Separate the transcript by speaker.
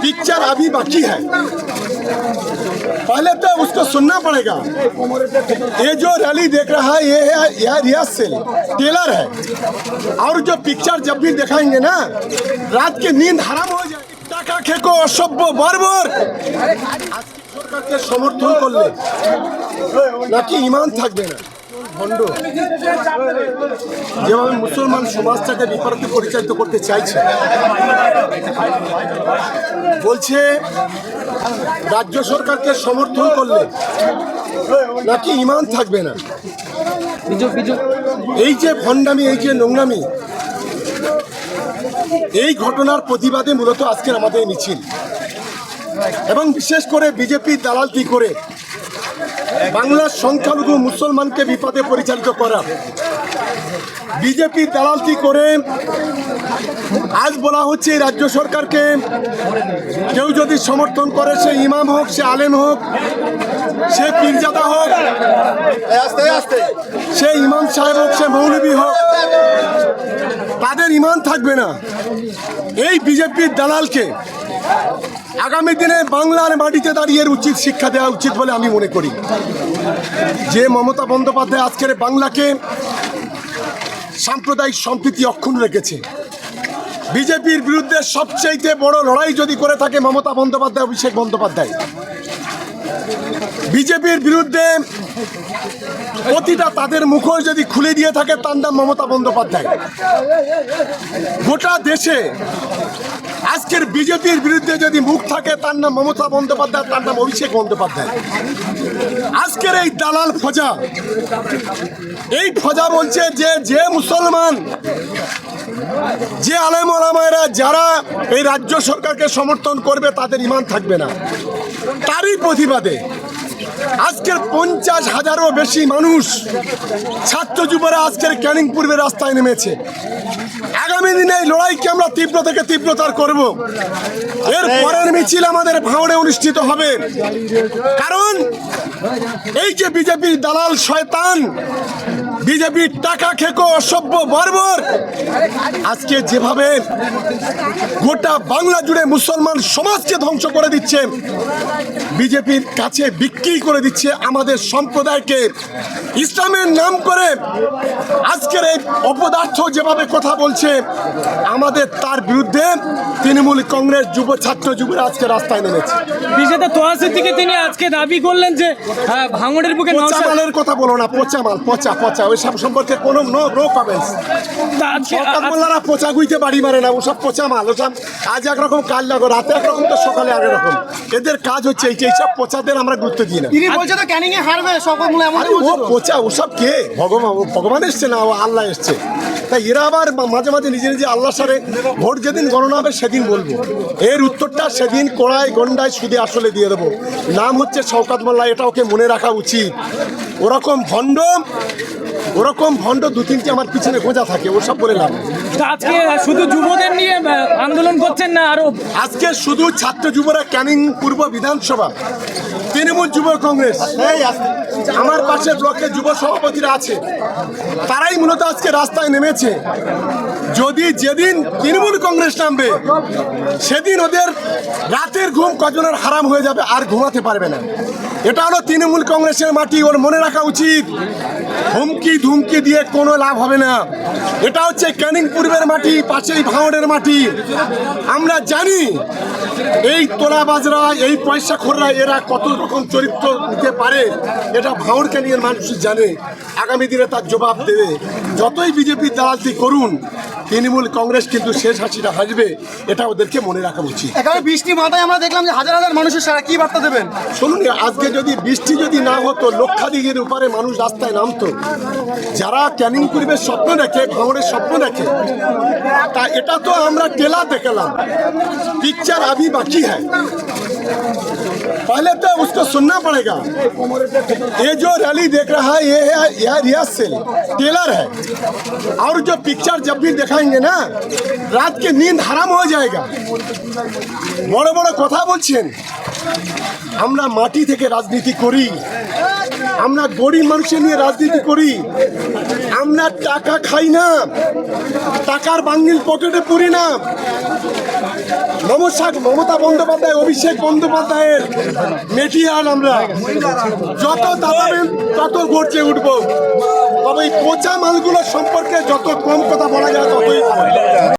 Speaker 1: Picture अभी बाकी है, पहले तो उसको सुनना पड़ेगा। ये जो रैली देख रहा है ये है, यह रिहर्सल टेलर है, और जो पिक्चर जब भी दिखाएंगे ना रात की नींद हराम हो जाए। টাকা খেকো অসভ্য বর্বর আজকে সরকারকে সমর্থন করলে নাকি ঈমান থাকবে না? ভণ্ড যেভাবে মুসলমান সমাজটাকে বিপরীতে পরিচালিত করতে চাইছে, বলছে রাজ্য সরকারকে সমর্থন করলে নাকি ঈমান থাকবে না। এই যে ভণ্ডামি, এই যে নোংরামি, এই ঘটনার প্রতিবাদে মূলত আজকের আমাদের মিছিল, এবং বিশেষ করে বিজেপি দালালি করে বাংলার সংখ্যালঘু মুসলমানকে বিপদে পরিচালিত করা, বিজেপি দালালি করে আজ বলা হচ্ছে রাজ্য সরকারকে কেউ যদি সমর্থন করে, সে ইমাম হোক, সে আলেম হোক, সে পীরজাদা হোক, সে ইমাম সাহেব হোক, সে মৌলবী হোক, তাদের ঈমান থাকবে না। এই বিজেপির দালালকে আগামী দিনে বাংলার মাটিতে দাঁড়িয়ে উচিত শিক্ষা দেওয়া উচিত বলে আমি মনে করি। যে মমতা বন্দ্যোপাধ্যায় আজকের বাংলাকে সাম্প্রদায়িক সম্প্রীতি অক্ষুণ্ণ রেখেছে, বিজেপির বিরুদ্ধে সবচেয়ে বড় লড়াই যদি করে থাকে মমতা বন্দ্যোপাধ্যায়, অভিষেক বন্দ্যোপাধ্যায়, বিজেপির বিরুদ্ধে প্রতিটা তাদের মুখোশ যদি খুলে দিয়ে থাকে তার নাম মমতা বন্দ্যোপাধ্যায়। গোটা দেশে আজকের বিজেপির বিরুদ্ধে যদি মুখ থাকে তার নাম মমতা বন্দ্যোপাধ্যায়, তার নাম অভিষেক বন্দ্যোপাধ্যায়। আজকের এই দালাল ফজা, এই ফজা বলছে যে মুসলমান, যে আলেম ওলামায়েরা যারা এই রাজ্য সরকারকে সমর্থন করবে তাদের ঈমান থাকবে না। তারই প্রতিবাদে আজকের 50,000-এরও বেশি মানুষ, ছাত্র যুবরা আজকের ক্যানিং পূর্বের রাস্তায় নেমেছে। আগামী দিনে এই লড়াইকে আমরা তীব্র থেকে তীব্রতর করব। এর পরের মিছিল আমাদের ভাঙড়ে অনুষ্ঠিত হবে, কারণ এই যে বিজেপির দালাল শয়তান, বিজেপির টাকা খেকো অসভ্য বর্বর আজকে যেভাবে গোটা বাংলা জুড়ে মুসলমান সমাজকে ধ্বংস করে দিচ্ছে, বিজেপির কাছে বিক্রি করে দিচ্ছে আমাদের সম্প্রদায়কে, ইসলামের নাম করে আজকের এই অপদার্থ যেভাবে কথা বলছে আমাদের, তার বিরুদ্ধে তৃণমূল কংগ্রেস যুব ছাত্র যুবরা আজকে রাস্তায় নেমেছে।
Speaker 2: বিজেতা তোহা সিদ্দিকী তিনি আজকে দাবি করলেন যে ভাঙড়ের বুকে
Speaker 1: পচা মালের কথা বলো না, পচা মাল, পচা পচা, ওইসব সম্পর্কে কোনো নো কমেন্টস। মোল্লারা পচা গুইতে বাড়ি মারে না, ওসব পচা মাল, ওসব আজ একরকম কাল লাগো, রাতে একরকম তো সকালে এক রকম। এদের কাজ হচ্ছে এইসব পচাদের আমরা গুরুত্ব দিই না।
Speaker 3: তিনি বলছে তো ক্যানিং এ হারবে সকল মূল্য, এমন
Speaker 1: ও পচা, ওসব কে? ভগবান এসছে না, ও আল্লাহ এসছে। তাই এরা আবার মাঝে মাঝে নিজে নিজে আল্লাহর সাথে ভোট যেদিন গণনা হবে সেদিন বলবো, এর উত্তরটা সেদিন কোড়ায় গন্ডায় সুদে আসলে দিয়ে দেবো। নাম হচ্ছে শওকত মোল্লা, এটা ওকে মনে রাখা উচিত। ওরকম ভণ্ড দু তিনটি আমার পিছনে গোঁজা থাকে, ওসব বলে লাভ।
Speaker 2: আজকে শুধু যুবদের নিয়ে আন্দোলন করছেন না আরো?
Speaker 1: আজকে শুধু ছাত্র যুবরা ক্যানিং পূর্ব বিধানসভা, তৃণমূল যুব কংগ্রেস, আমার পাশের ব্লকের যুব সভাপতিরা আছে, তারাই মূলত আজকে রাস্তায় নেমেছে। যেদিন তৃণমূল কংগ্রেস নামবে সেদিন ওদের রাতের ঘুম কজনের হারাম হয়ে যাবে, আর ঘুমাতে পারবে না। এটা হলো তৃণমূল কংগ্রেসের মাটি, ওর মনে রাখা উচিত। হুমকি ধুমকি দিয়ে কোনো লাভ হবে না। এটা হচ্ছে ক্যানিং পূর্বের মাটি, পাশেই ভাঙড়ের মাটি। আমরা জানি এই তোলাবাজরা, এই পয়সাখোররা এরা কত রকম চরিত্র নিতে পারে, এটা ভাঙড় ক্যানিংয়ের মানুষ জানে। আগামী দিনে তার জবাব দেবে। যতই বিজেপির দালালি করুন, তৃণমূল কংগ্রেস কিন্তু শেষ হাসিটা হাসবে, এটা ওদেরকে মনে রাখা উচিত।
Speaker 3: একেবারে বৃষ্টি মাথায় আমরা দেখলাম যে হাজার হাজার মানুষের সারা কি বার্তা দেবেন?
Speaker 1: শুনুন, আজকে যদি বৃষ্টি যদি না হতো, লক্ষাধিকের উপরে মানুষ রাস্তায় নামতো। যারা ক্যানিং পূর্বের স্বপ্ন দেখে, ভাঙড়ের স্বপ্ন দেখে, তা এটা তো আমরা টেলা দেখলাম। पिक्चर अभी बाकी है, पहले तो उसको सुनना पड़ेगा। ये जो रैली देख रहा है ये है, यह रिहर्सल टेलर है, और जो पिक्चर जब भी दिखाएंगे ना रात की नींद हराम हो जाएगा। বড় বড় কথা বলছেন, আমরা মাটি থেকে রাজনীতি করি, আমরা গরিব মানুষের নিয়ে রাজনীতি করি। আমরা টাকা খাই না, টাকার বাঙ্গিল পকেটে পড়ি না। মমতা বন্দ্যোপাধ্যায়, অভিষেক বন্দ্যোপাধ্যায়ের মেটিয়ান আমরা। যত দাবাবেন তত গর্জে উঠবো। তবে এই পচা মালগুলো সম্পর্কে যত কম কথা বলা যায় ততই ভালো।